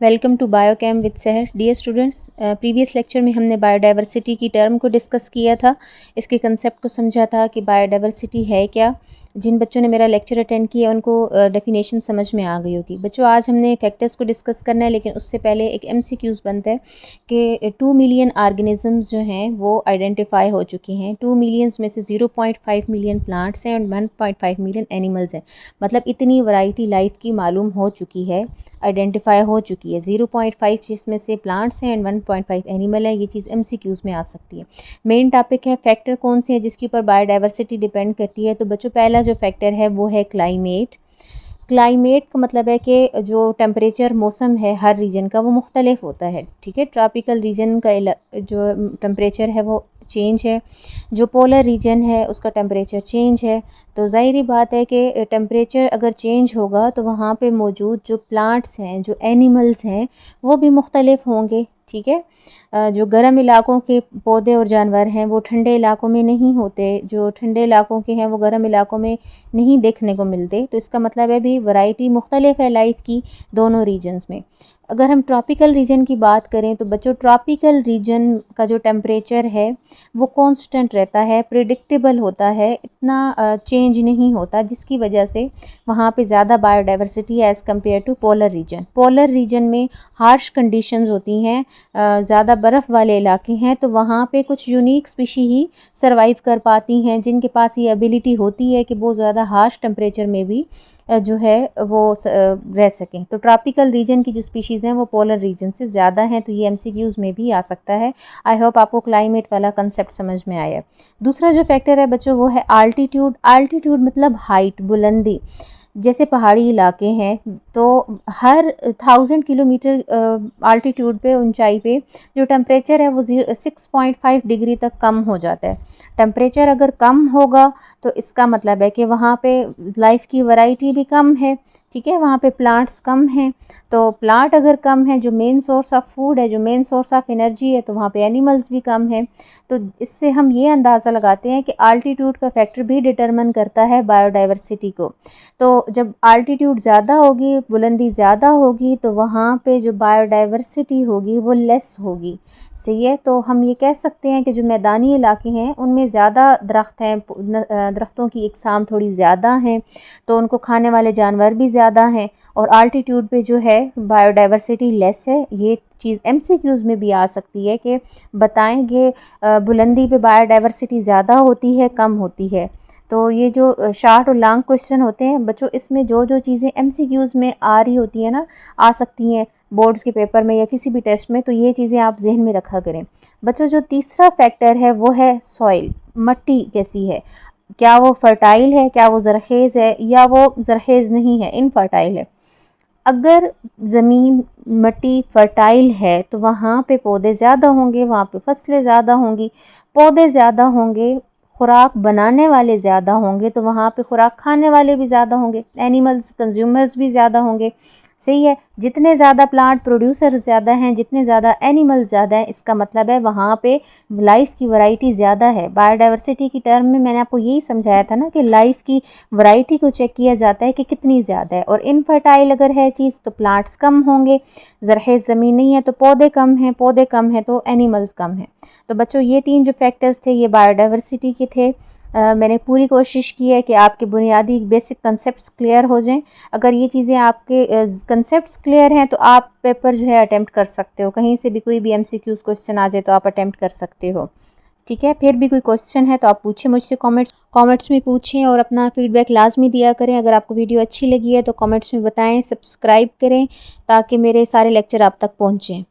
Welcome to biochem with सहर। Dear students, previous lecture में हमने बायोडाइवर्सिटी की टर्म को डिस्कस किया था, इसके कंसेप्ट को समझा था कि बायोडाइवर्सिटी है क्या। जिन बच्चों ने मेरा लेक्चर अटेंड किया उनको डेफिनेशन समझ में आ गई होगी। बच्चों, आज हमने फैक्टर्स को डिस्कस करना है, लेकिन उससे पहले एक MCQs बनता है कि 2 मिलियन ऑर्गेनिजम्स जो हैं वो आइडेंटिफाई हो चुकी हैं। 2 मिलियंस में से 0.5 मिलियन प्लांट्स हैं और 1.5 मिलियन एनिमल्स हैं। मतलब इतनी वैरायटी लाइफ की मालूम हो चुकी है, आइडेंटिफाई हो चुकी है। 0.5 जिसमें से प्लांट्स हैं एंड 1.5 एनिमल है। ये चीज़ MCQs में आ सकती है। मेन टॉपिक है फैक्टर कौन से है जिसके ऊपर बायोडाइवर्सिटी डिपेंड करती है। तो बच्चों, पहला जो फैक्टर है वो है क्लाइमेट। क्लाइमेट का मतलब है कि जो टेम्परेचर मौसम है हर रीजन का वो मुख्तलिफ होता है। ठीक है, ट्रॉपिकल रीजन का जो टेम्परेचर है वो चेंज है, जो पोलर रीजन है उसका टेम्परेचर चेंज है। तो ज़ाहिरी बात है कि टेम्परेचर अगर चेंज होगा तो वहाँ पे मौजूद जो प्लांट्स हैं, जो एनिमल्स हैं, वो भी मुख्तलिफ होंगे। ठीक है, जो गर्म इलाकों के पौधे और जानवर हैं वो ठंडे इलाकों में नहीं होते, जो ठंडे इलाकों के हैं वो गर्म इलाकों में नहीं देखने को मिलते। तो इसका मतलब है भी वैरायटी मुख्तलिफ है लाइफ की दोनों रीजन्स में। अगर हम ट्रॉपिकल रीजन की बात करें तो बच्चों, ट्रॉपिकल रीजन का जो टेम्परेचर है वो कांस्टेंट रहता है, प्रिडिक्टेबल होता है, इतना चेंज नहीं होता, जिसकी वजह से वहाँ पे ज़्यादा बायोडाइवर्सिटी है as compare to polar region. Polar region में हार्श कंडीशंस होती हैं, ज़्यादा बर्फ़ वाले इलाके हैं, तो वहाँ पे कुछ यूनिक स्पीशी ही सर्वाइव कर पाती हैं, जिनके पास ये एबिलिटी होती है कि वो ज़्यादा हार्श टेम्परेचर में भी जो है वो रह सकें। तो ट्रॉपिकल रीजन की जो स्पीशीज़ हैं वो पोलर रीजन से ज़्यादा हैं। तो ये MCQs में भी आ सकता है। आई होप आपको क्लाइमेट वाला कंसेप्ट समझ में आया। दूसरा जो फैक्टर है बच्चों वो है आल्टीट्यूड। आल्टीट्यूड मतलब हाइट, बुलंदी। जैसे पहाड़ी इलाके हैं तो हर 1000 किलोमीटर आल्टीट्यूड पे, ऊंचाई पे जो टेम्परेचर है वो 6.5 डिग्री तक कम हो जाता है। टेम्परेचर अगर कम होगा तो इसका मतलब है कि वहाँ पे लाइफ की वैरायटी भी कम है। ठीक है, वहाँ पे प्लांट्स कम हैं। तो प्लांट अगर कम है, जो मेन सोर्स ऑफ फूड है, जो मेन सोर्स ऑफ एनर्जी है, तो वहाँ पे एनिमल्स भी कम हैं। तो इससे हम ये अंदाज़ा लगाते हैं कि आल्टीट्यूड का फैक्टर भी डिटरमिन करता है बायोडाइवर्सिटी को। तो जब आल्टीट्यूड ज़्यादा होगी, बुलंदी ज़्यादा होगी, तो वहाँ पे जो बायोडाइवर्सिटी होगी वो लेस होगी। सही है, तो हम ये कह सकते हैं कि जो मैदानी इलाके हैं उनमें ज़्यादा दरख्त हैं, दरख्तों की इकसाम थोड़ी ज़्यादा हैं, तो उनको खाने वाले जानवर भी ज़्यादा हैं। और आल्टीट्यूड पे जो है बायोडाइवर्सिटी लेस है। ये चीज़ MCQs में भी आ सकती है कि बताएंगे बुलंदी पे बायोडाइवर्सिटी ज़्यादा होती है, कम होती है। तो ये जो शार्ट और लॉन्ग क्वेश्चन होते हैं बच्चों, इसमें जो जो चीज़ें MCQs में आ रही होती है ना, आ सकती हैं बोर्ड्स के पेपर में या किसी भी टेस्ट में, तो ये चीज़ें आप जहन में रखा करें। बच्चों, जो तीसरा फैक्टर है वो है सॉइल। मट्टी कैसी है, क्या वो फर्टाइल है, क्या वो ज़रखेज़ है, या वो ज़रखेज़ नहीं है, इनफर्टाइल है। अगर ज़मीन, मट्टी फर्टाइल है तो वहाँ पे पौधे ज़्यादा होंगे, वहाँ पे फसलें ज़्यादा होंगी। पौधे ज़्यादा होंगे, खुराक बनाने वाले ज़्यादा होंगे, तो वहाँ पे खुराक खाने वाले भी ज़्यादा होंगे, एनिमल्स, कंज्यूमर्स भी ज़्यादा होंगे। सही है, जितने ज़्यादा प्लांट प्रोड्यूसर ज़्यादा हैं, जितने ज़्यादा एनिमल ज़्यादा हैं, इसका मतलब है वहाँ पे लाइफ की वैरायटी ज़्यादा है। बायोडाइवर्सिटी की टर्म में मैंने आपको यही समझाया था ना कि लाइफ की वैरायटी को चेक किया जाता है कि कितनी ज़्यादा है। और इनफर्टाइल अगर है चीज़ तो प्लांट्स कम होंगे, ज़रखेज़ ज़मीन नहीं है तो पौधे कम हैं, पौधे कम हैं तो एनिमल्स कम हैं। तो बच्चों, ये 3 जो फैक्टर्स थे ये बायोडाइवर्सिटी के थे। मैंने पूरी कोशिश की है कि आपके बुनियादी बेसिक कंसेप्ट्स क्लियर हो जाएं। अगर ये चीज़ें आपके कंसेप्ट्स क्लियर हैं तो आप पेपर जो है अटेम्प्ट कर सकते हो। कहीं से भी कोई भी MCQs क्वेश्चन आ जाए तो आप अटेम्प्ट कर सकते हो। ठीक है, फिर भी कोई क्वेश्चन है तो आप पूछें मुझसे, कमेंट्स में पूछें और अपना फीडबैक लाजमी दिया करें। अगर आपको वीडियो अच्छी लगी है तो कमेंट्स में बताएं, सब्सक्राइब करें ताकि मेरे सारे लेक्चर आप तक पहुँचें।